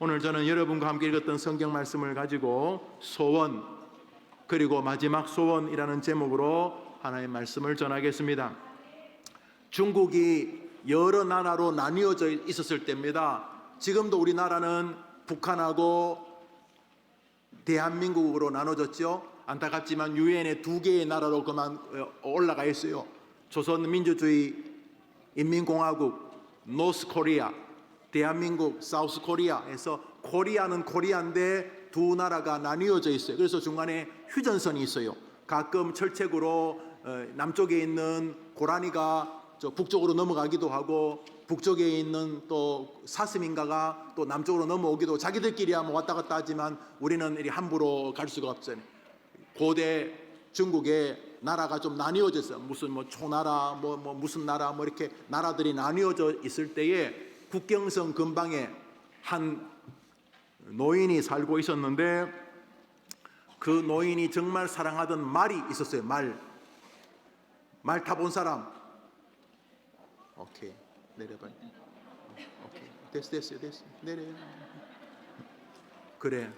오늘 저는 여러분과 함께 읽었던 성경 말씀을 가지고 소원, 그리고 마지막 소원이라는 제목으로 하나의 말씀을 전하겠습니다. 중국이 여러 나라로 나뉘어져 있었을 때입니다. 지금도 우리나라는 북한하고 대한민국으로 나눠졌죠. 안타깝지만 유엔에 두 개의 나라로 그만 올라가 있어요. 조선민주주의 인민공화국 노스 코리아, 대한민국 사우스 코리아에서 코리아는 코리아인데 두 나라가 나뉘어져 있어요. 그래서 중간에 휴전선이 있어요. 가끔 철책으로 남쪽에 있는 고라니가 저 북쪽으로 넘어가기도 하고, 북쪽에 있는 또 사스민가가 또 남쪽으로 넘어오기도, 자기들끼리야 뭐 왔다 갔다 하지만 우리는 이리 함부로 갈 수가 없잖아요. 고대 중국에 나라가 좀 나뉘어져 있어요. 무슨 뭐 초나라, 무슨 나라, 뭐 이렇게 나라들이 나뉘어져 있을 때에 국경선 근방에 한 노인이 살고 있었는데, 그 노인이 정말 사랑하던 말이 있었어요. 말 타본 사람? 오케이, 내려봐요. 오케이, 됐어. 내려. 그래.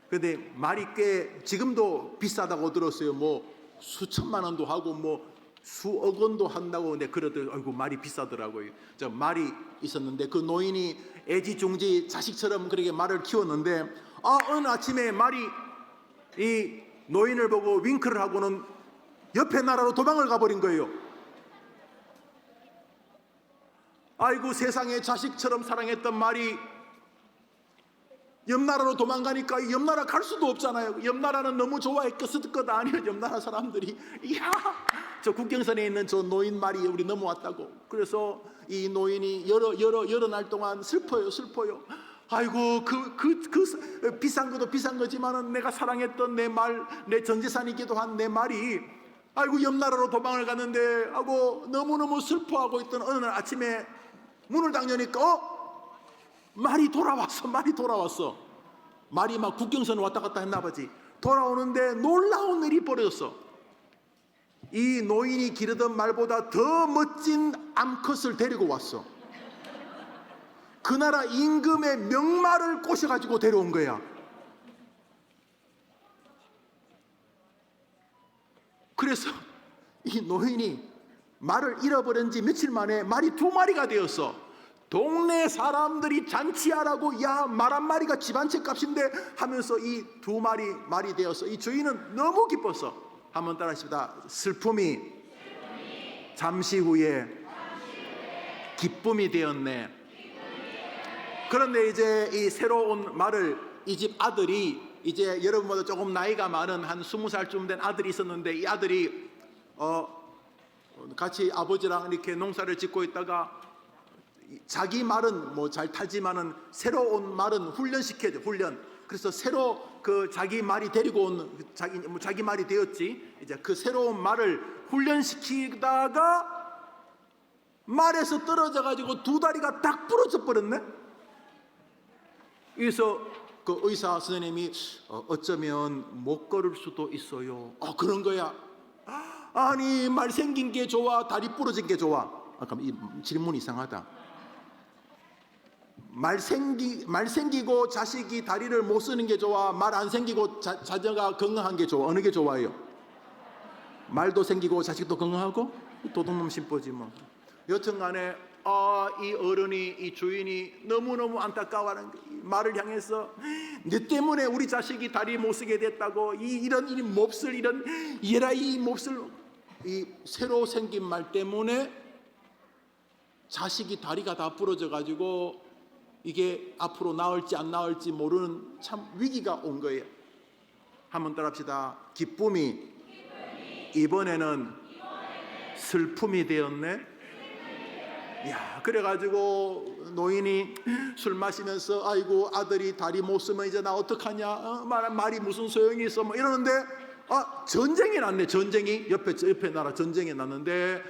근데 말이 꽤 지금도 비싸다고 들었어요. 뭐 수천만 원도 하고 뭐 수억 원도 한다고. 근데 그러더라고요. 아이고, 말이 비싸더라고요. 저 말이 있었는데 그 노인이 애지중지 자식처럼 그렇게 말을 키웠는데, 어느 아침에 말이 이 노인을 보고 윙크를 하고는 옆에 나라로 도망을 가버린 거예요. 아이고, 세상에 자식처럼 사랑했던 말이 옆나라로 도망가니까 옆나라 갈 수도 없잖아요. 옆나라는 너무 좋아했을 것 아니에요. 옆나라 사람들이 이야, 저 국경선에 있는 저 노인 말이 우리 넘어왔다고. 그래서 이 노인이 여러 날 동안 슬퍼요. 아이고, 그 비싼 것도 비싼 거지만은 내가 사랑했던 내 말, 내 전 재산이기도 한 내 말이 아이고 옆나라로 도망을 갔는데 하고 너무너무 슬퍼하고 있던 어느 날 아침에 문을 딱 여니까 말이 돌아왔어. 말이 막 국경선 왔다 갔다 했나 보지. 돌아오는데 놀라운 일이 벌어졌어. 이 노인이 기르던 말보다 더 멋진 암컷을 데리고 왔어. 그 나라 임금의 명말을 꼬셔가지고 데려온 거야. 그래서 이 노인이 말을 잃어버린 지 며칠 만에 말이 2마리가 되었어. 동네 사람들이 잔치하라고, 야, 말 한 마리가 집 한 채 값인데 하면서 이 2마리 말이 되었어. 이 주인은 너무 기뻤어. 한번 따라하십시다. 슬픔이 잠시 후에 기쁨이 되었네. 그런데 이제 이 새로운 말을 이 집 아들이, 이제 여러분보다 조금 나이가 많은 한 20살쯤 된 아들이 있었는데, 이 아들이 같이 아버지랑 이렇게 농사를 짓고 있다가 자기 말은 뭐 잘 타지만은 새로운 말은 훈련시켜줘. 훈련. 그래서 새로 그 자기 말이 데리고 온 자기 말이 되었지. 이제 그 새로운 말을 훈련시키다가 말에서 떨어져 가지고 2 다리가 딱 부러져 버렸네. 그래서 그 의사 선생님이 어쩌면 못 걸을 수도 있어요. 그런 거야. 아니, 말 생긴 게 좋아, 다리 부러진 게 좋아? 잠깐만, 이 질문이 이상하다. 말 생기고 자식이 다리를 못 쓰는 게 좋아? 말 안 생기고 자녀가 건강한 게 좋아? 어느 게 좋아요? 말도 생기고 자식도 건강하고? 도둑놈 심보지 뭐. 여튼간에 이 어른이, 이 주인이 너무너무 안타까워하는 말을 향해서, 내 때문에 우리 자식이 다리 못 쓰게 됐다고, 이런 이 몹쓸, 이런 이 몹쓸, 이 새로 생긴 말 때문에 자식이 다리가 다 부러져 가지고 이게 앞으로 나을지 안 나을지 모르는 참 위기가 온 거예요. 한번 따라합시다. 기쁨이 이번에는 슬픔이 되었네. 야, 그래가지고 노인이 술 마시면서, 아이고, 아들이 다리 못 쓰면 이제 나 어떡하냐, 말이 무슨 소용이 있어, 뭐 이러는데, 전쟁이 났네. 전쟁이 옆에 나라 전쟁이 났는데,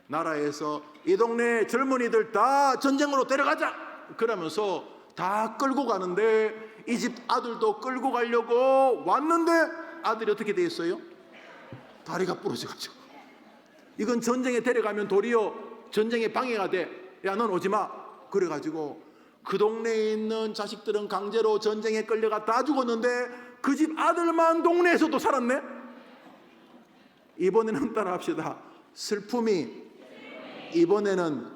나라에서 이 동네 젊은이들 다 전쟁으로 데려가자 그러면서 다 끌고 가는데, 이 집 아들도 끌고 가려고 왔는데 아들이 어떻게 돼 있어요? 다리가 부러져가지고. 이건 전쟁에 데려가면 도리어 전쟁에 방해가 돼. 야, 넌 오지 마. 그래가지고 그 동네에 있는 자식들은 강제로 전쟁에 끌려가 다 죽었는데 그 집 아들만 동네에서도 살았네. 이번에는 따라합시다. 슬픔이 이번에는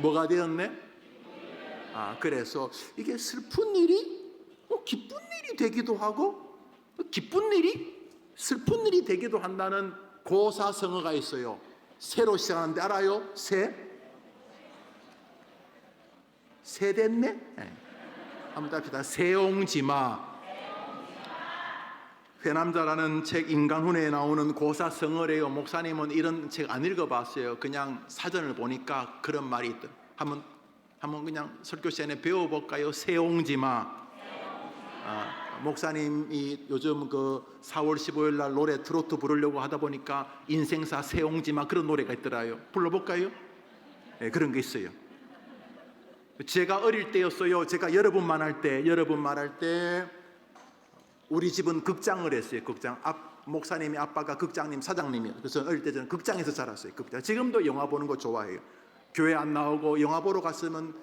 뭐가 되었네? 그래서 이게 슬픈 일이 기쁜 일이 되기도 하고, 기쁜 일이 슬픈 일이 되기도 한다는 고사성어가 있어요. 새로 시작하는데 알아요? 새 됐네? 네. 한번 합시다. 세옹지마. 회남자라는 책 인간훈에에 나오는 고사성어래요. 목사님은 이런 책 안 읽어봤어요. 그냥 사전을 보니까 그런 말이 있더. 한번 그냥 설교 시간에 배워볼까요? 세옹지마. 목사님이 요즘 그 4월 15일 날 노래 트로트 부르려고 하다 보니까 인생사 세옹지마 그런 노래가 있더라요. 불러볼까요? 네, 그런 게 있어요. 제가 어릴 때였어요. 제가 여러분 말할 때 우리 집은 극장을 했어요. 극장. 목사님이 아빠가 극장님 사장님이에요. 그래서 어릴 때 저는 극장에서 자랐어요. 극장. 지금도 영화 보는 거 좋아해요. 교회 안 나오고 영화 보러 갔으면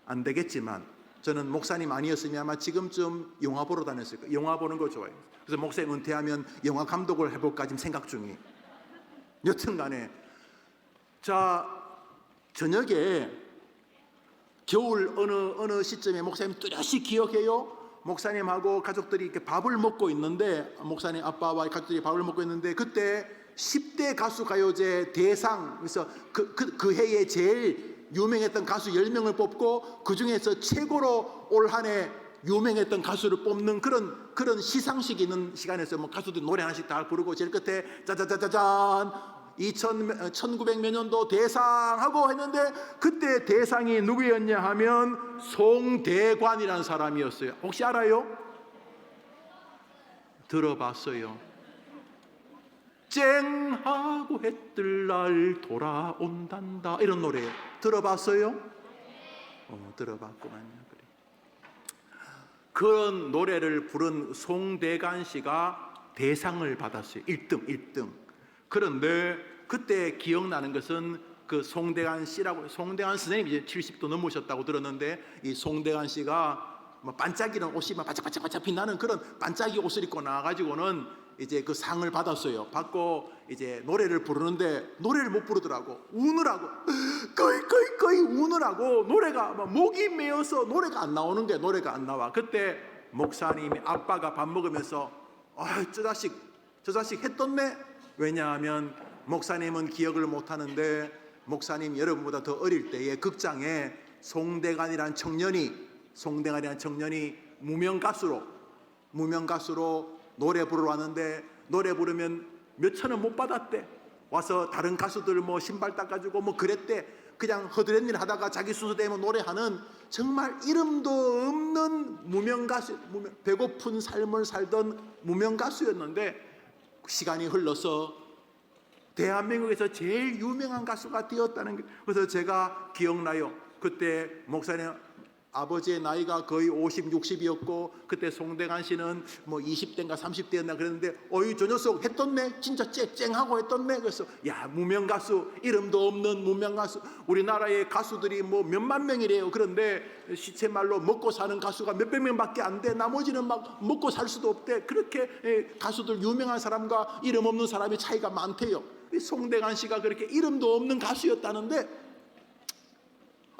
안 되겠지만 저는 목사님 아니었으면 아마 지금쯤 영화 보러 다녔을 거예요. 영화 보는 거 좋아해요. 그래서 목사님 은퇴하면 영화 감독을 해볼까 지금 생각 중이에요. 여튼간에 자 저녁에 겨울 어느 시점에 목사님 뚜렷이 기억해요. 목사님하고 가족들이 이렇게 밥을 먹고 있는데 목사님 아빠와 가족들이 밥을 먹고 있는데 그때 10대 가수 가요제 대상 그래서 그 해에 제일 유명했던 가수 10명을 뽑고 그 중에서 최고로 올 한 해 유명했던 가수를 뽑는 그런 시상식이 있는 시간에서 뭐 가수들 노래 하나씩 다 부르고 제일 끝에 짜자자자잔 1900 몇 년도 대상하고 했는데 그때 대상이 누구였냐 하면 송대관이라는 사람이었어요. 혹시 알아요? 들어봤어요. 쨍하고 해뜰 날 돌아온단다 이런 노래예요. 들어봤어요? 들어봤구만요. 그래. 그런 노래를 부른 송대관 씨가 대상을 받았어요. 1등. 그런데 그때 기억나는 것은 그 송대관 씨라고 송대관 선생님이 이제 70도 넘으셨다고 들었는데 이 송대관 씨가 뭐 반짝이는 옷이 막 반짝반짝 빛나는 그런 반짝이 옷을 입고 나와가지고는 이제 그 상을 받았어요. 받고 이제 노래를 부르는데 노래를 못 부르더라고. 우느라고 거의 우느라고 노래가 막 목이 메어서 노래가 안 나오는 게 노래가 안 나와. 그때 목사님이 아빠가 밥 먹으면서 저 자식 했던네. 왜냐하면 목사님은 기억을 못하는데 목사님 여러분보다 더 어릴 때에 극장에 송대관이라는 청년이 무명가수로 노래 부르러 왔는데 노래 부르면 몇천 원 못 받았대. 와서 다른 가수들 뭐 신발 닦아주고 뭐 그랬대. 그냥 허드렛 일 하다가 자기 순서 되면 노래하는 정말 이름도 없는 무명가수, 배고픈 삶을 살던 무명가수였는데 시간이 흘러서 대한민국에서 제일 유명한 가수가 되었다는 게. 그래서 제가 기억나요. 그때 목사님 아버지의 나이가 거의 50, 60이었고 그때 송대관 씨는 뭐 20대인가 30대였나 그랬는데 저 녀석 했던네. 진짜 쨍하고 했던네. 그래서 무명가수, 이름도 없는 무명가수. 우리나라의 가수들이 뭐 몇만 명이래요. 그런데 시체말로 먹고 사는 가수가 몇백 명밖에 안 돼. 나머지는 막 먹고 살 수도 없대. 그렇게 가수들 유명한 사람과 이름 없는 사람의 차이가 많대요. 송대관 씨가 그렇게 이름도 없는 가수였다는데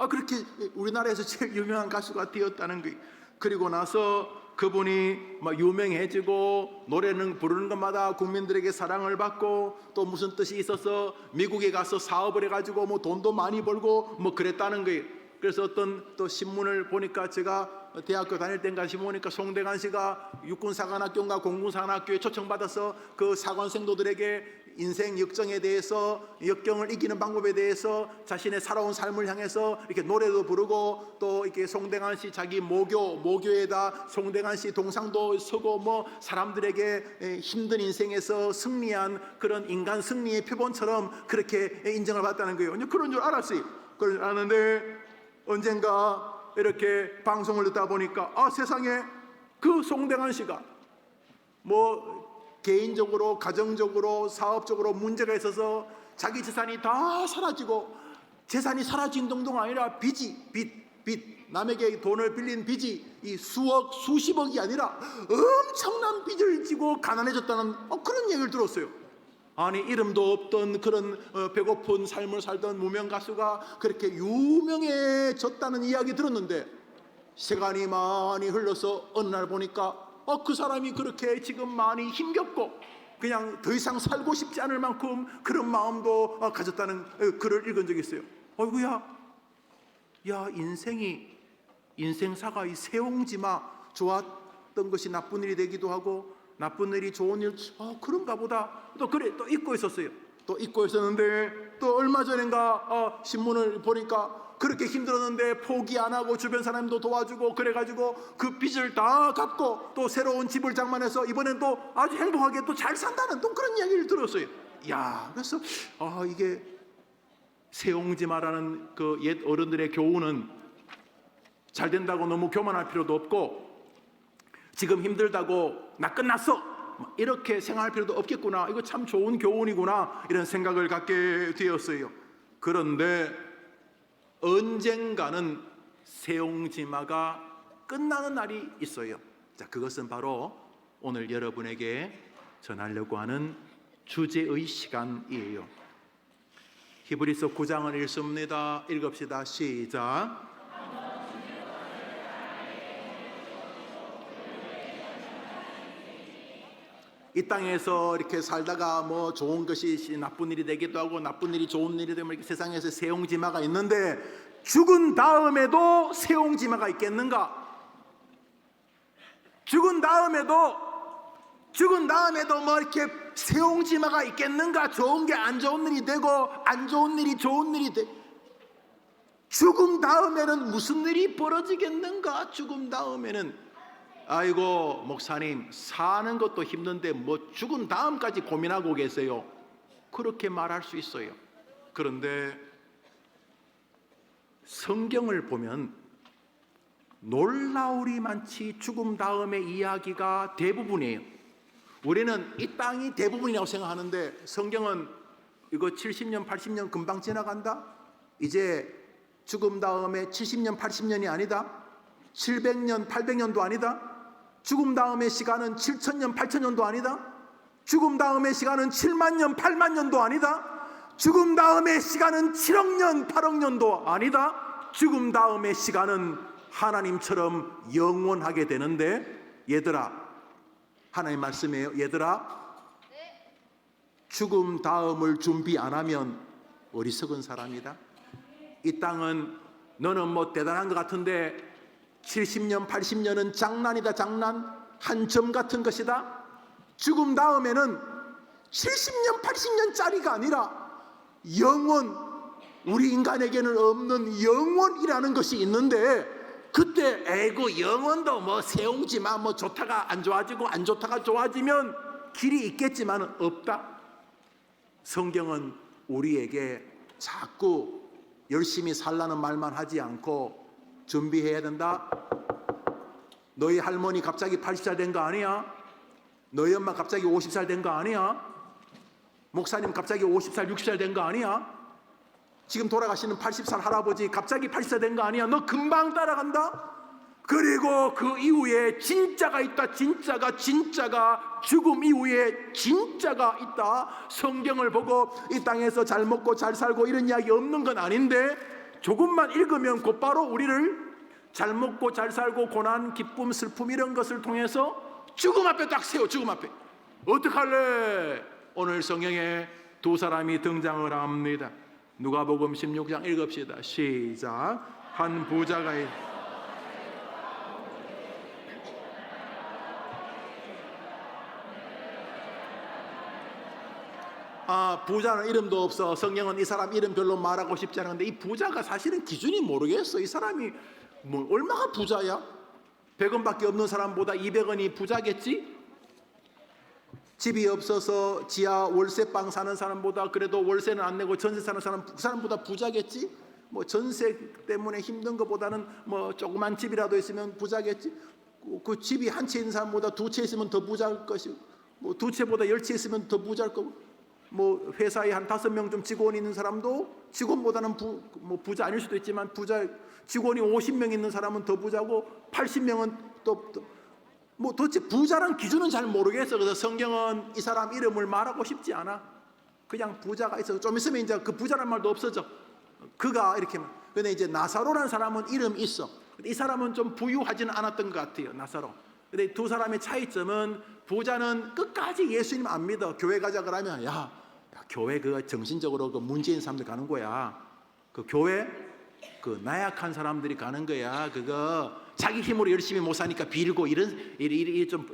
그렇게 우리나라에서 제일 유명한 가수가 되었다는 게. 그리고 나서 그분이 막 유명해지고 노래는 부르는 것마다 국민들에게 사랑을 받고 또 무슨 뜻이 있어서 미국에 가서 사업을 해가지고 뭐 돈도 많이 벌고 뭐 그랬다는 거예요. 그래서 어떤 또 신문을 보니까 제가 대학교 다닐 때인가 신문 보니까 송대관 씨가 육군사관학교인가 공군사관학교에 초청받아서 그 사관생도들에게 인생 역정에 대해서 역경을 이기는 방법에 대해서 자신의 살아온 삶을 향해서 이렇게 노래도 부르고 또 이렇게 송대관 씨 자기 모교에다 송대관 씨 동상도 서고 뭐 사람들에게 힘든 인생에서 승리한 그런 인간 승리의 표본처럼 그렇게 인정을 받았다는 거예요. 그런 줄 알았어요. 그런 줄 아는데 언젠가 이렇게 방송을 듣다 보니까 세상에 그 송대관 씨가 뭐 개인적으로 가정적으로 사업적으로 문제가 있어서 자기 재산이 다 사라지고 재산이 사라진 정도가 아니라 빚, 남에게 돈을 빌린 빚이 이 수억, 수십억이 아니라 엄청난 빚을 지고 가난해졌다는 그런 얘기를 들었어요. 아니, 이름도 없던 그런 배고픈 삶을 살던 무명 가수가 그렇게 유명해졌다는 이야기 들었는데, 시간이 많이 흘러서 어느 날 보니까 그 사람이 그렇게 지금 많이 힘겹고 그냥 더 이상 살고 싶지 않을 만큼 그런 마음도 가졌다는 글을 읽은 적이 있어요. 어이구야, 야, 인생사가 이 세옹지마, 좋았던 것이 나쁜 일이 되기도 하고 나쁜 일이 좋은 일, 그런가 보다. 또 그래, 또 잊고 있었어요. 또 잊고 있었는데 또 얼마 전인가 신문을 보니까 그렇게 힘들었는데 포기 안 하고 주변 사람도 도와주고 그래가지고 그 빚을 다 갚고 또 새로운 집을 장만해서 이번엔 또 아주 행복하게 또 잘 산다는 또 그런 이야기를 들었어요. 야, 그래서 이게 세옹지마라는 그 옛 어른들의 교훈은 잘 된다고 너무 교만할 필요도 없고, 지금 힘들다고 나 끝났어 이렇게 생각할 필요도 없겠구나, 이거 참 좋은 교훈이구나, 이런 생각을 갖게 되었어요. 그런데 언젠가는 세옹지마가 끝나는 날이 있어요. 자, 그것은 바로 오늘 여러분에게 전하려고 하는 주제의 시간이에요. 히브리서 9장을 읽습니다. 읽읍시다. 시작. 이 땅에서 이렇게 살다가 뭐 좋은 것이 나쁜 일이 되기도 하고 나쁜 일이 좋은 일이 되면 이렇게 세상에서 세옹지마가 있는데, 죽은 다음에도 세옹지마가 있겠는가? 죽은 다음에도 뭐 이렇게 세옹지마가 있겠는가? 좋은 게 안 좋은 일이 되고 안 좋은 일이 좋은 일이 돼. 죽음 다음에는 무슨 일이 벌어지겠는가? 죽음 다음에는 아이고, 목사님, 사는 것도 힘든데 뭐 죽은 다음까지 고민하고 계세요. 그렇게 말할 수 있어요. 그런데 성경을 보면 놀라울이 많지 죽음 다음의 이야기가 대부분이에요. 우리는 이 땅이 대부분이라고 생각하는데, 성경은 이거 70년, 80년 금방 지나간다? 이제 죽음 다음에 70년, 80년이 아니다? 700년, 800년도 아니다? 죽음 다음의 시간은 7,000년, 8,000년도 아니다? 죽음 다음의 시간은 7만 년, 8만 년도 아니다? 죽음 다음의 시간은 7억 년, 8억 년도 아니다? 죽음 다음의 시간은 하나님처럼 영원하게 되는데, 얘들아, 하나님 말씀이에요. 얘들아, 죽음 다음을 준비 안 하면 어리석은 사람이다. 이 땅은 너는 뭐 대단한 것 같은데 70년, 80년은 장난이다, 장난. 한 점 같은 것이다. 죽음 다음에는 70년, 80년짜리가 아니라 영원, 우리 인간에게는 없는 영원이라는 것이 있는데, 그때 에고 영원도 뭐 세옹지마, 뭐 좋다가 안 좋아지고 안 좋다가 좋아지면 길이 있겠지만 없다. 성경은 우리에게 자꾸 열심히 살라는 말만 하지 않고 준비해야 된다. 너희 할머니 갑자기 80살 된 거 아니야? 너희 엄마 갑자기 50살 된 거 아니야? 목사님 갑자기 50살, 60살 된 거 아니야? 지금 돌아가시는 80살 할아버지 갑자기 80살 된 거 아니야? 너 금방 따라간다? 그리고 그 이후에 진짜가 있다. 진짜가 죽음 이후에 진짜가 있다. 성경을 보고 이 땅에서 잘 먹고 잘 살고 이런 이야기 없는 건 아닌데, 조금만 읽으면 곧바로 우리를 잘 먹고 잘 살고 고난, 기쁨, 슬픔 이런 것을 통해서 죽음 앞에 딱 세워. 죽음 앞에 어떡할래? 오늘 성경에 두 사람이 등장을 합니다. 누가복음 16장 읽읍시다. 시작. 한 부자가 부자는 이름도 없어. 성경은 이 사람 이름 별로 말하고 싶지 않은데, 이 부자가 사실은 기준이 모르겠어. 이 사람이 뭐 얼마가 부자야? 100원밖에 없는 사람보다 200원이 부자겠지? 집이 없어서 지하 월세방 사는 사람보다 그래도 월세는 안 내고 전세 사는 사람, 그 사람보다 부자겠지? 뭐 전세 때문에 힘든 것보다는 뭐 조그만 집이라도 있으면 부자겠지? 그 집이 한 채 있는 사람보다 두 채 있으면 더 부자일 것이고, 뭐 두 채보다 10채 있으면 더 부자일 거고, 뭐 회사에 한 5명 좀 직원이 있는 사람도 직원보다는 부자 아닐 수도 있지만 직원이 50명 있는 사람은 더 부자고 80명은 뭐 도대체 부자란 기준은 잘 모르겠어. 그래서 성경은 이 사람 이름을 말하고 싶지 않아. 그냥 부자가 있어. 좀 있으면 이제 그 부자란 말도 없어져. 그가 이렇게. 근데 이제 나사로라는 사람은 이름이 있어. 이 사람은 좀 부유하지는 않았던 것 같아요. 나사로. 근데 두 사람의 차이점은 부자는 끝까지 예수님 안 믿어. 교회 가자 그러면 야 교회 그 정신적으로 그 문제인 사람들 가는 거야. 그 교회 그 나약한 사람들이 가는 거야. 그거 자기 힘으로 열심히 못 사니까 빌고 이런 좀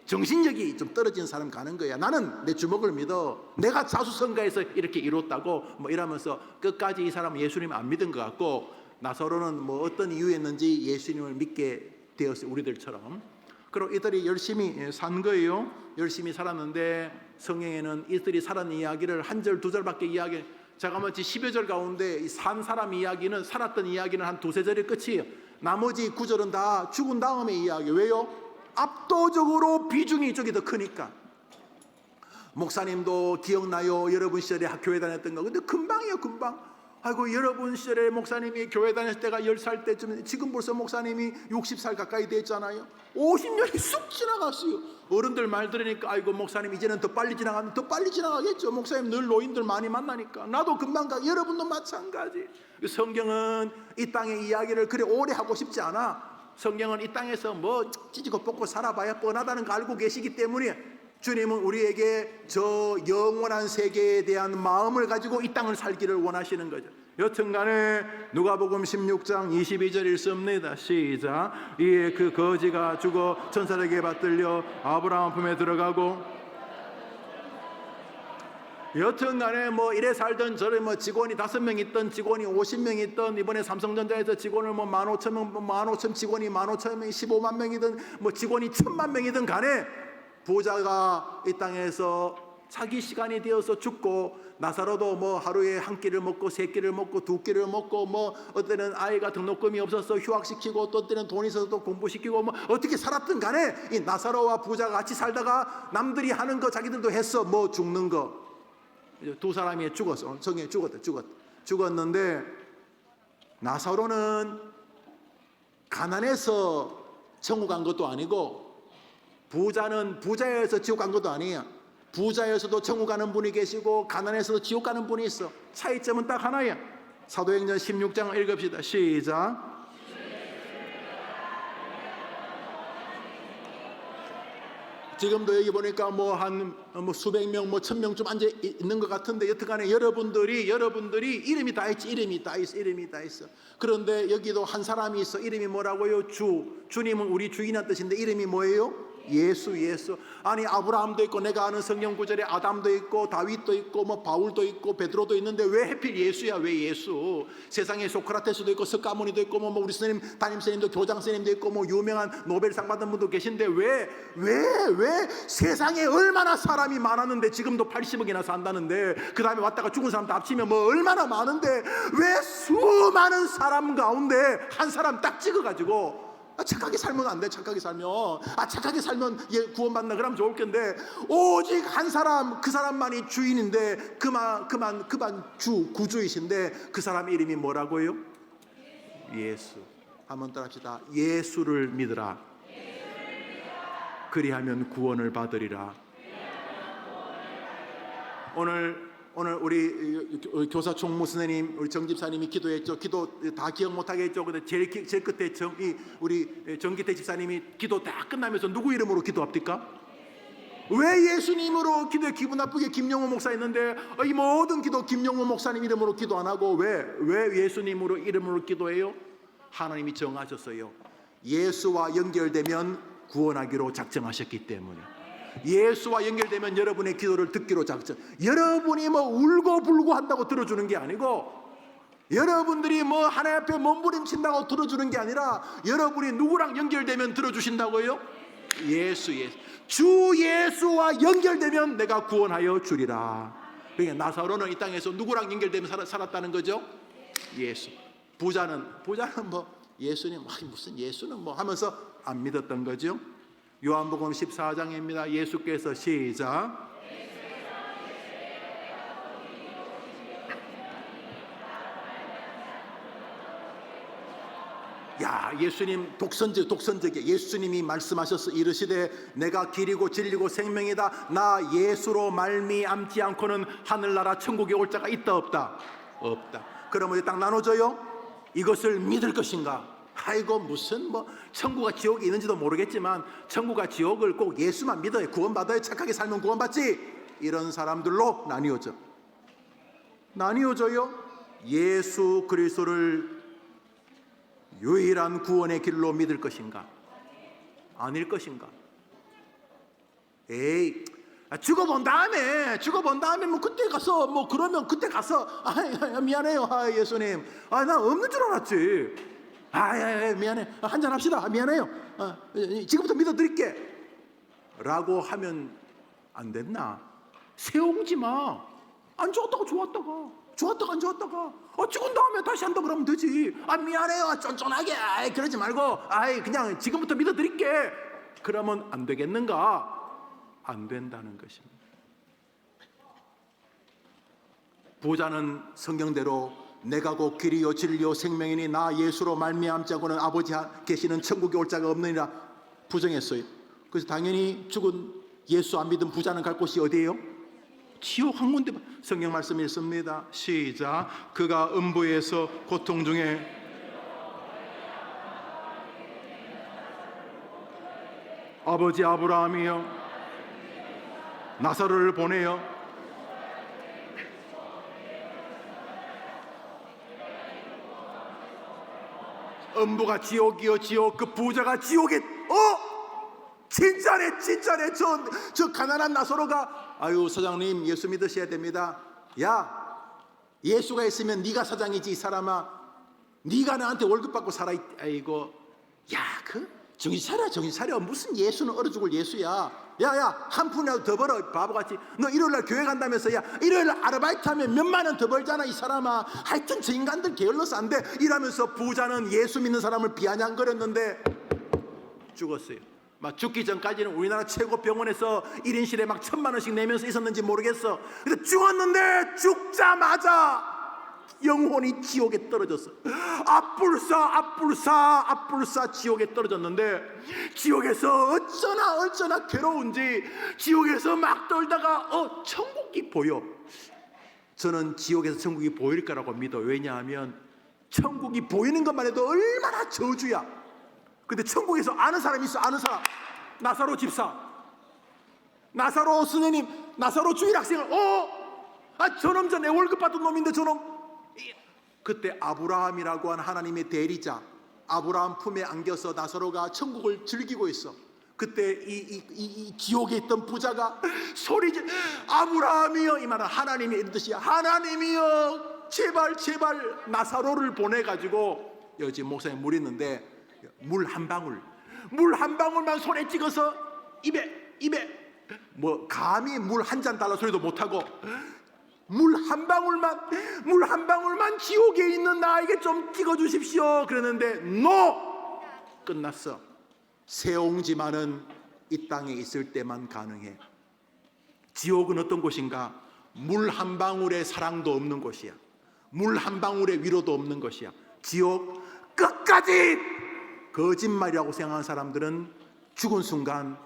정신력이 좀 떨어진 사람 가는 거야. 나는 내 주먹을 믿어. 내가 자수성가해서 이렇게 이뤘다고 뭐 이러면서 끝까지 이 사람은 예수님 안 믿은 것 같고 나사로는 뭐 어떤 이유였는지 예수님을 믿게 되었어요. 우리들처럼. 그리고 이들이 열심히 산 거예요. 열심히 살았는데 성경에는 이들이 살았는 이야기를 한 절 두 절밖에 이야기. 잠깐만 10여 절 가운데 산 사람 이야기는 살았던 이야기는 한 두세 절이 끝이에요. 나머지 9절은 다 죽은 다음의 이야기. 왜요? 압도적으로 비중이 이쪽이 더 크니까. 목사님도 기억나요? 여러분 시절에 교회 다녔던 거. 근데 금방이에요, 금방. 아이고 여러분 시절에 목사님이 교회 다녔을 때가 10살 때쯤, 지금 벌써 목사님이 60살 가까이 됐잖아요. 50년이 쑥 지나갔어요. 어른들 말 들으니까 아이고 목사님 이제는 더 빨리 지나가면 더 빨리 지나가겠죠. 목사님 늘 노인들 많이 만나니까. 나도 금방 가. 여러분도 마찬가지. 성경은 이 땅의 이야기를 그래 오래 하고 싶지 않아. 성경은 이 땅에서 뭐 찢고 뽑고 살아봐야 뻔하다는 거 알고 계시기 때문에 주님은 우리에게 저 영원한 세계에 대한 마음을 가지고 이 땅을 살기를 원하시는 거죠. 여튼간에 누가복음 16장 22절 읽습니다. 시작. 이에 그 거지가 죽어 천사에게 받들려 아브라함 품에 들어가고. 여튼간에 뭐 이래 살던 저래 뭐 직원이 5명 있던 직원이 50명 있던 이번에 삼성전자에서 직원을 뭐 15,000명 15,000 직원이 15,000명이 15만 명이든 뭐 직원이 1,000만 명이든 간에 부자가 이 땅에서 자기 시간이 되어서 죽고 나사로도 뭐 하루에 한 끼를 먹고 세 끼를 먹고 두 끼를 먹고 뭐 어때는 아이가 등록금이 없어서 휴학시키고 또 때는 돈이 있어서 또 공부시키고 뭐 어떻게 살았든 간에 이 나사로와 부자가 같이 살다가 남들이 하는 거 자기들도 했어. 뭐 죽는 거. 두 사람이 죽었어. 성경에 죽었는데 나사로는 가난해서 천국 간 것도 아니고 부자는 부자여서 지옥 간 것도 아니에요. 부자여서도 천국 가는 분이 계시고 가난해서도 지옥 가는 분이 있어. 차이점은 딱 하나야. 사도행전 16장 읽읍시다. 시작. 지금도 여기 보니까 뭐 한 수백 명, 뭐 1,000명 좀 앉아 있는 것 같은데 여튼간에 여러분들이 이름이 다 있지. 이름이 다 있어. 그런데 여기도 한 사람이 있어. 이름이 뭐라고요? 주님은 우리 주인이란 뜻인데 이름이 뭐예요? 예수. 아니 아브라함도 있고 내가 아는 성경 구절에 아담도 있고 다윗도 있고 뭐 바울도 있고 베드로도 있는데 왜 하필 예수야? 왜 예수? 세상에 소크라테스도 있고 석가모니도 있고 뭐 우리 스님 담임 스님도 교장 스님도 있고 뭐 유명한 노벨상 받은 분도 계신데 왜 세상에 얼마나 사람이 많았는데 지금도 80억이나 산다는데 그 다음에 왔다가 죽은 사람 다 합치면 뭐 얼마나 많은데 왜 수많은 사람 가운데 한 사람 딱 찍어가지고 착하게 살면 안 돼. 착하게 살면 구원받나 그러면 좋을 텐데 오직 한 사람, 그 사람만이 주인인데 그만 구주이신데 그 사람 이름이 뭐라고요? 예수. 한번 따라합시다. 예수를 믿으라. 그리하면 구원을 받으리라. 오늘 우리 교사 총무 선생님, 우리 정 집사님이 기도했죠. 기도 다 기억 못하겠죠. 근데 제일 끝에 우리 정기태 집사님이 기도 다 끝나면서 누구 이름으로 기도합니까? 왜 예수님으로 기도해? 기분 나쁘게 김영호 목사 있는데 이 모든 기도 김영호 목사님 이름으로 기도 안 하고 왜 예수님으로 이름으로 기도해요? 하나님이 정하셨어요. 예수와 연결되면 구원하기로 작정하셨기 때문에. 예수와 연결되면 여러분의 기도를 듣기로 작정. 여러분이 뭐 울고 불고 한다고 들어주는 게 아니고 여러분들이 뭐 하나님 앞에 몸부림친다고 들어주는 게 아니라 여러분이 누구랑 연결되면 들어주신다고요? 예수. 주 예수와 연결되면 내가 구원하여 주리라. 그러니까 나사로는 이 땅에서 누구랑 연결되면 살았다는 거죠? 예수. 부자는 뭐 예수님 무슨 예수는 뭐 하면서 안 믿었던 거죠. 요한복음 14장입니다. 예수께서 시작. 야, 예수님 독선적이야. 예수님이 말씀하셔서 이르시되 내가 길이고 진리고 생명이다. 나 예수로 말미암지 않고는 하늘나라 천국에 올 자가 있다 없다? 없다. 그러면 이제 딱 나눠져요. 이것을 믿을 것인가? 아이고 무슨 뭐 천국과 지옥이 있는지도 모르겠지만 천국과 지옥을 꼭 예수만 믿어야 구원받아야, 착하게 살면 구원받지, 이런 사람들로 나뉘어져요. 예수 그리스도를 유일한 구원의 길로 믿을 것인가? 아닐 것인가? 에이, 죽어본 다음에 뭐 그때 가서 뭐 그러면 그때 가서 미안해요, 예수님, 나 없는 줄 알았지, 미안해, 한잔 합시다, 미안해요, 지금부터 믿어드릴게 라고 하면 안 됐나? 세우지 마. 안 좋았다가 좋았다가 안 좋았다가 죽은 다음에 다시 한다 그러면 되지. 미안해요, 쫀쫀하게, 그러지 말고 그냥 지금부터 믿어드릴게 그러면 안 되겠는가? 안 된다는 것입니다. 부자는 성경대로 내가 곧 길이요 진리요 생명이니 나 예수로 말미암자고는 아버지 계시는 천국에 올 자가 없느니라 부정했어요. 그래서 당연히 죽은 예수 안 믿은 부자는 갈 곳이 어디예요? 지옥 한 군데. 성경 말씀 읽습니다. 시작. 그가 음부에서 고통 중에 아버지 아브라함이여 나사로를 보내어 음부가 지옥이요 지옥, 그 부자가 지옥에 진짜네. 저 가난한 나사로가 아유 사장님 예수 믿으셔야 됩니다. 야, 예수가 있으면 네가 사장이지 이 사람아. 네가 나한테 월급 받고 살아. 아이고, 야, 정신 차려. 무슨 예수는 얼어 죽을 예수야. 야, 한 푼이라도 더 벌어 바보같이. 너 일요일날 교회 간다면서, 야, 일요일날 아르바이트 하면 몇만 원 더 벌잖아 이 사람아. 하여튼 저 인간들 게을러서 안 돼. 이러면서 부자는 예수 믿는 사람을 비아냥거렸는데 죽었어요. 막 죽기 전까지는 우리나라 최고 병원에서 1인실에 막 1,000만 원씩 내면서 있었는지 모르겠어. 근데 죽었는데 죽자마자 영혼이 지옥에 떨어졌어. 앞불사 지옥에 떨어졌는데, 지옥에서 어쩌나 괴로운지 지옥에서 막 떨다가 천국이 보여. 저는 지옥에서 천국이 보일 거라고 믿어. 왜냐하면 천국이 보이는 것만 해도 얼마나 저주야. 근데 천국에서 아는 사람이 있어. 아는 사람. 나사로 집사, 나사로 선생님, 나사로 주일학생을 저놈 내 월급 받은 놈인데 저놈. 그때 아브라함이라고 한 하나님의 대리자 아브라함 품에 안겨서 나사로가 천국을 즐기고 있어. 그때 이 지옥에 있던 부자가 소리질, 아브라함이여, 이 말은 하나님이 이런 뜻이야. 하나님이여 제발 나사로를 보내가지고, 여기 목사님 물 있는데 물 한 방울만 손에 찍어서 입에 뭐 감히 물 한 잔 달라 소리도 못하고 물 한 방울만 지옥에 있는 나에게 좀 찍어주십시오 그랬는데 NO! 끝났어. 세옹지마는 이 땅에 있을 때만 가능해. 지옥은 어떤 곳인가? 물 한 방울의 사랑도 없는 곳이야. 물 한 방울의 위로도 없는 것이야. 지옥 끝까지 거짓말이라고 생각하는 사람들은 죽은 순간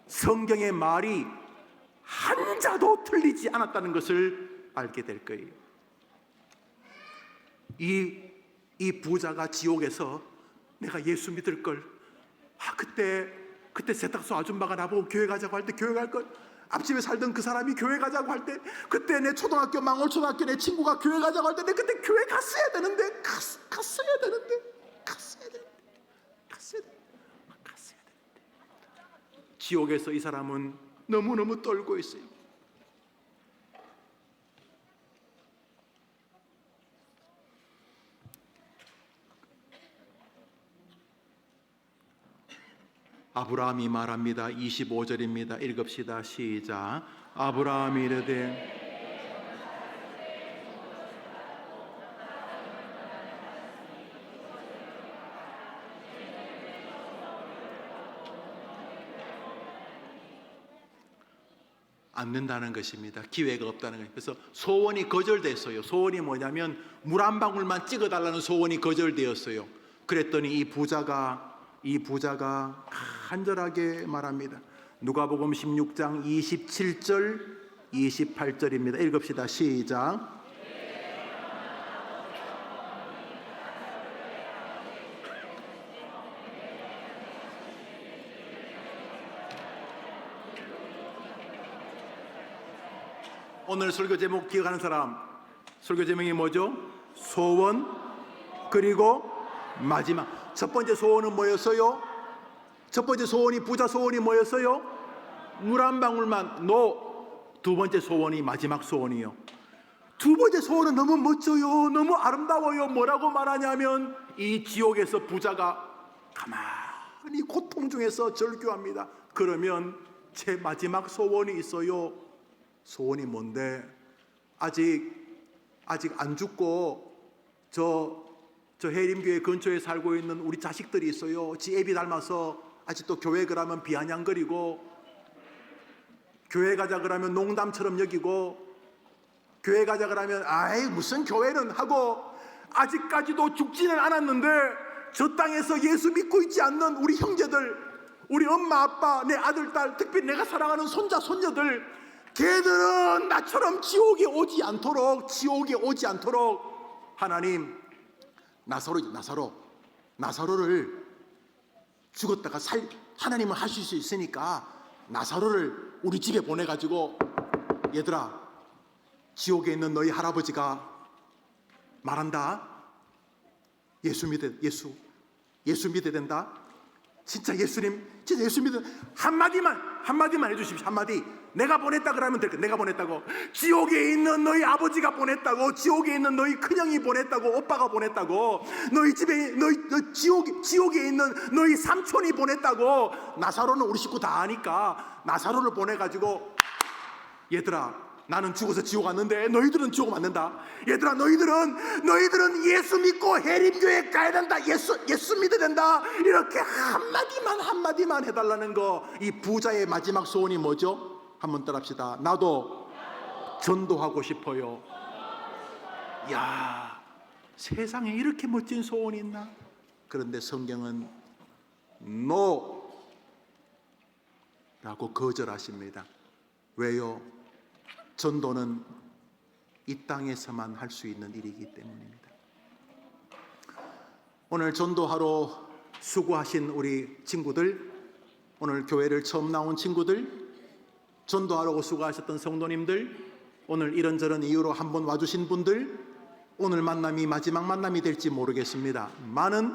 성경의 말이 한자도 틀리지 않았다는 것을 알게 될 거예요. 이 부자가 지옥에서 내가 예수 믿을 걸, 그때 세탁소 아줌마가 나보고 교회 가자고 할 때 교회 갈 걸, 앞집에 살던 그 사람이 교회 가자고 할 때, 그때 내 초등학교 망월초등학교 내 친구가 교회 가자고 할 때 내가 그때 교회 갔어야 되는데 지옥에서 이 사람은 너무너무 떨고 있어요. 아브라함이 말합니다. 25절입니다. 읽읍시다. 시작. 아브라함이 이르되 않는다는 것입니다. 기회가 없다는 거예요. 그래서 소원이 거절됐어요. 소원이 뭐냐면 물 한 방울만 찍어달라는 소원이 거절되었어요. 그랬더니 이 부자가 간절하게 말합니다. 누가복음 16장 27절 28절입니다. 읽읍시다. 시작. 오늘 설교 제목 기억하는 사람, 설교 제목이 뭐죠? 소원, 그리고 마지막. 첫 번째 소원은 뭐였어요? 첫 번째 소원이, 부자 소원이 뭐였어요? 물 한 방울만. 두 번째 소원이 마지막 소원이요. 두 번째 소원은 너무 멋져요. 너무 아름다워요. 뭐라고 말하냐면 이 지옥에서 부자가 가만히 고통 중에서 절규합니다. 그러면 제 마지막 소원이 있어요. 소원이 뭔데? 아직 안 죽고 저 해림교회 근처에 살고 있는 우리 자식들이 있어요. 지 애비 닮아서 아직도 교회 그러면 비아냥거리고, 교회 가자 그러면 농담처럼 여기고, 교회 가자 그러면 아이 무슨 교회는 하고, 아직까지도 죽지는 않았는데 저 땅에서 예수 믿고 있지 않는 우리 형제들, 우리 엄마 아빠, 내 아들 딸, 특별히 내가 사랑하는 손자 손녀들, 걔들은 나처럼 지옥에 오지 않도록 하나님, 나사로를 죽었다가 하나님은 하실 수 있으니까 나사로를 우리 집에 보내가지고, 얘들아, 지옥에 있는 너희 할아버지가 말한다. 예수 믿어야 된다. 진짜 예수 믿어. 한마디만 해주십시오. 한마디. 내가 보냈다 그러면 될 거야. 내가 보냈다고. 지옥에 있는 너희 아버지가 보냈다고. 지옥에 있는 너희 큰형이 보냈다고. 오빠가 보냈다고. 너희 집에 지옥에 있는 너희 삼촌이 보냈다고. 나사로는 우리 식구 다 아니까 나사로를 보내가지고, 얘들아, 나는 죽어서 지옥 왔는데 너희들은 지옥 맞는다. 얘들아, 너희들은 예수 믿고 해림교회 가야 된다. 예수 믿어야 된다. 이렇게 한마디만 해달라는 거. 이 부자의 마지막 소원이 뭐죠? 한번 따라합시다. 나도 전도하고 싶어요. 야, 세상에 이렇게 멋진 소원이 있나? 그런데 성경은 NO 라고 거절하십니다. 왜요? 전도는 이 땅에서만 할 수 있는 일이기 때문입니다. 오늘 전도하러 수고하신 우리 친구들, 오늘 교회를 처음 나온 친구들, 전도하려고 수고하셨던 성도님들, 오늘 이런저런 이유로 한번 와주신 분들, 오늘 만남이 마지막 만남이 될지 모르겠습니다. 많은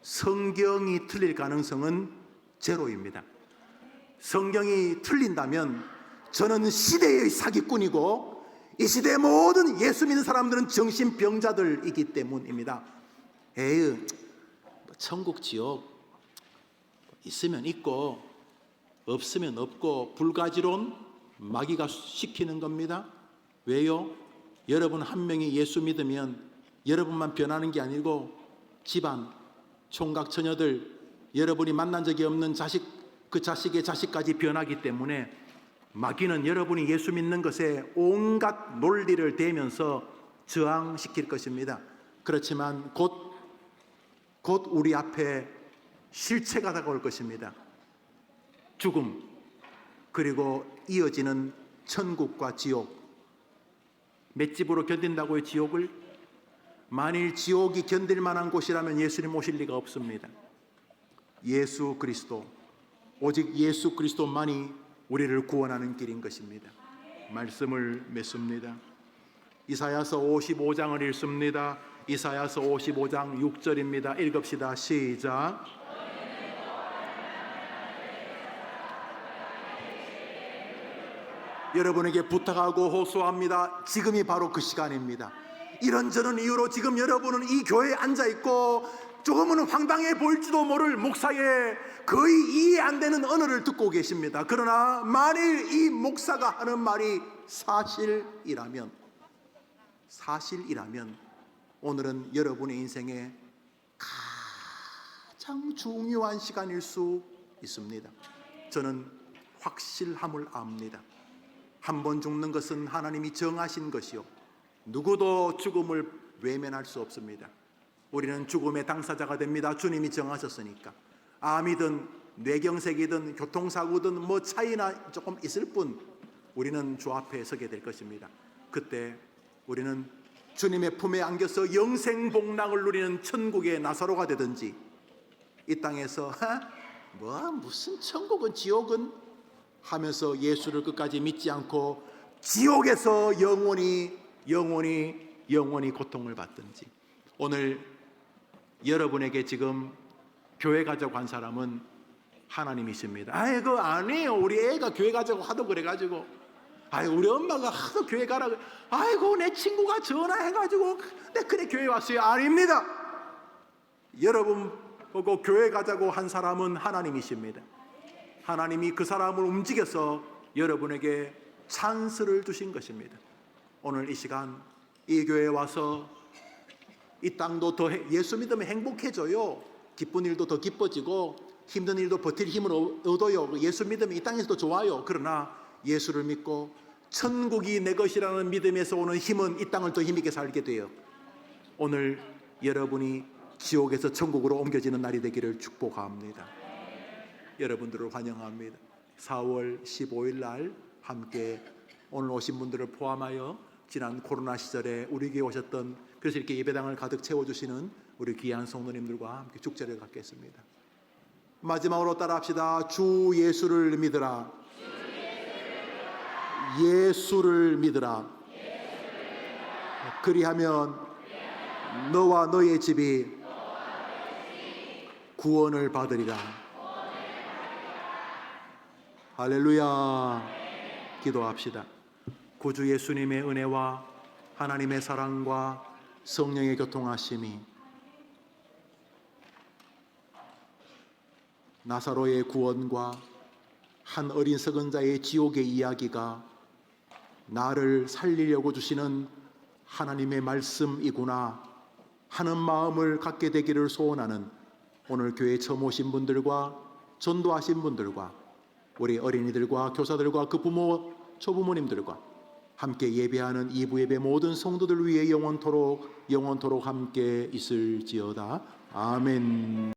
성경이 틀릴 가능성은 제로입니다. 성경이 틀린다면 저는 시대의 사기꾼이고 이 시대의 모든 예수 믿는 사람들은 정신병자들이기 때문입니다. 천국 지옥 있으면 있고 없으면 없고, 불가지론 마귀가 시키는 겁니다. 왜요? 여러분 한 명이 예수 믿으면 여러분만 변하는 게 아니고 집안, 총각 처녀들, 여러분이 만난 적이 없는 자식, 그 자식의 자식까지 변하기 때문에 마귀는 여러분이 예수 믿는 것에 온갖 논리를 대면서 저항시킬 것입니다. 그렇지만 곧 우리 앞에 실체가 다가올 것입니다. 죽음, 그리고 이어지는 천국과 지옥. 맷집으로 견딘다고요, 지옥을? 만일 지옥이 견딜 만한 곳이라면 예수님 오실 리가 없습니다. 예수 그리스도, 오직 예수 그리스도만이 우리를 구원하는 길인 것입니다. 말씀을 맺습니다. 이사야서 55장을 읽습니다. 이사야서 55장 6절입니다. 읽읍시다. 시작. 여러분에게 부탁하고 호소합니다. 지금이 바로 그 시간입니다. 이런저런 이유로 지금 여러분은 이 교회에 앉아있고 조금은 황당해 보일지도 모를 목사의 거의 이해 안 되는 언어를 듣고 계십니다. 그러나 만일 이 목사가 하는 말이 사실이라면 오늘은 여러분의 인생에 가장 중요한 시간일 수 있습니다. 저는 확실함을 압니다. 한 번 죽는 것은 하나님이 정하신 것이요, 누구도 죽음을 외면할 수 없습니다. 우리는 죽음의 당사자가 됩니다. 주님이 정하셨으니까. 암이든 뇌경색이든 교통사고든 뭐 차이나 조금 있을 뿐 우리는 주 앞에 서게 될 것입니다. 그때 우리는 주님의 품에 안겨서 영생복락을 누리는 천국의 나사로가 되든지, 이 땅에서 무슨 천국은 지옥은 하면서 예수를 끝까지 믿지 않고 지옥에서 영원히 고통을 받든지. 오늘 여러분에게 지금 교회 가자고 한 사람은 하나님이십니다. 그거 아니에요. 우리 애가 교회 가자고 하도 그래가지고, 우리 엄마가 하도 교회 가라고, 내 친구가 전화해가지고 그래 교회 왔어요. 아닙니다. 여러분 보고 교회 가자고 한 사람은 하나님이십니다. 하나님이 그 사람을 움직여서 여러분에게 찬스를 주신 것입니다. 오늘 이 시간 이 교회에 와서 이 땅도 더 예수 믿으면 행복해져요. 기쁜 일도 더 기뻐지고 힘든 일도 버틸 힘을 얻어요. 예수 믿으면 이 땅에서도 좋아요. 그러나 예수를 믿고 천국이 내 것이라는 믿음에서 오는 힘은 이 땅을 더 힘있게 살게 돼요. 오늘 여러분이 지옥에서 천국으로 옮겨지는 날이 되기를 축복합니다. 여러분들을 환영합니다. 4월 15일 날 함께 오늘 오신 분들을 포함하여 지난 코로나 시절에 우리 교회에 오셨던, 그래서 이렇게 예배당을 가득 채워주시는 우리 귀한 성도님들과 함께 축제를 갖겠습니다. 마지막으로 따라합시다. 주 예수를 믿으라. 예수를 믿으라. 그리하면 너와 너의 집이 구원을 받으리라. 할렐루야. 기도합시다. 구주 예수님의 은혜와 하나님의 사랑과 성령의 교통하심이, 나사로의 구원과 한 어린 썩은 자의 지옥의 이야기가 나를 살리려고 주시는 하나님의 말씀이구나 하는 마음을 갖게 되기를 소원하는 오늘 교회에 처음 오신 분들과 전도하신 분들과 우리 어린이들과 교사들과 그 부모, 초부모님들과 함께 예배하는 2부 예배 모든 성도들 위해 영원토록 함께 있을지어다. 아멘.